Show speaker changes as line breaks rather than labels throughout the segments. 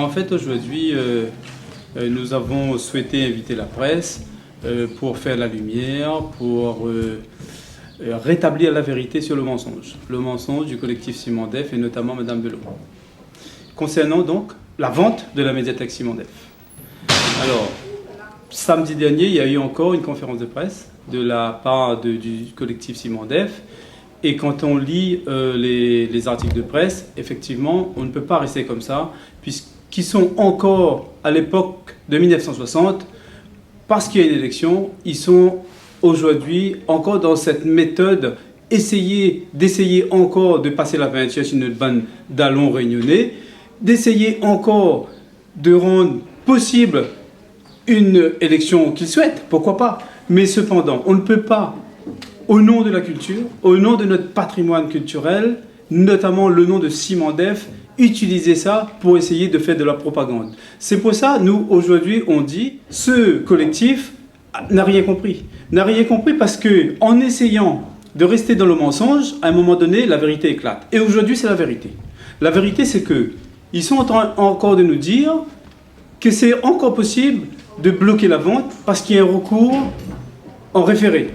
En fait, aujourd'hui, nous avons souhaité inviter la presse pour faire la lumière, pour rétablir la vérité sur le mensonge du collectif Simondef et notamment Madame Belot. Concernant donc la vente de la médiathèque Simondef. Alors, samedi dernier, il y a eu encore une conférence de presse de la part du collectif Simondef. Et quand on lit les articles de presse, effectivement, on ne peut pas rester comme ça, puisqu'ils sont encore à l'époque de 1960, parce qu'il y a une élection, ils sont aujourd'hui encore dans cette méthode, d'essayer encore de passer la peinture sur notre bande d'allons réunionnais, d'essayer encore de rendre possible une élection qu'ils souhaitent, pourquoi pas. Mais cependant, on ne peut pas, au nom de la culture, au nom de notre patrimoine culturel, notamment le nom de Simondef, utiliser ça pour essayer de faire de la propagande. C'est pour ça, nous, aujourd'hui, on dit, ce collectif n'a rien compris. N'a rien compris parce qu'en essayant de rester dans le mensonge, à un moment donné, la vérité éclate. Et aujourd'hui, c'est la vérité. La vérité, c'est qu'ils sont en train encore de nous dire que c'est encore possible de bloquer la vente parce qu'il y a un recours en référé.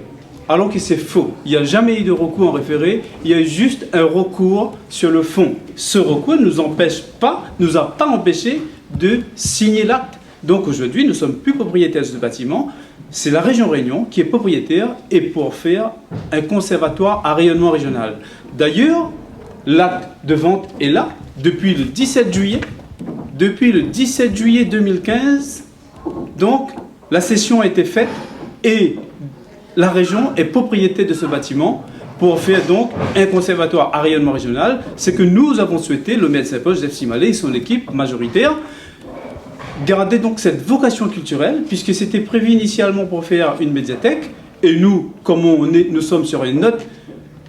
Alors que c'est faux. Il n'y a jamais eu de recours en référé, il y a juste un recours sur le fond. Ce recours ne nous a pas empêché de signer l'acte. Donc aujourd'hui, nous ne sommes plus propriétaires de ce bâtiment. C'est la région Réunion qui est propriétaire et pour faire un conservatoire à rayonnement régional. D'ailleurs, l'acte de vente est là depuis le 17 juillet. Depuis le 17 juillet 2015, donc la cession a été faite et la région est propriétaire de ce bâtiment pour faire donc un conservatoire à rayonnement régional. C'est que nous avons souhaité, le maire de Saint-Paul, Joseph Simalé et son équipe majoritaire, garder donc cette vocation culturelle, puisque c'était prévu initialement pour faire une médiathèque. Et nous, comme nous sommes sur un autre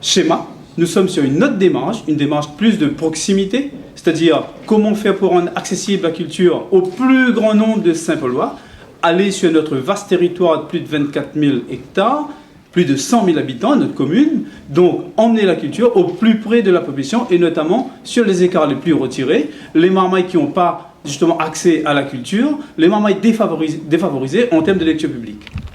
schéma, nous sommes sur une autre démarche, une démarche plus de proximité, c'est-à-dire comment faire pour rendre accessible la culture au plus grand nombre de Saint-Paulois, aller sur notre vaste territoire de plus de 24 000 hectares, plus de 100 000 habitants, notre commune, donc emmener la culture au plus près de la population et notamment sur les écarts les plus retirés, les marmailles qui n'ont pas justement accès à la culture, les marmailles défavorisées en termes de lecture publique.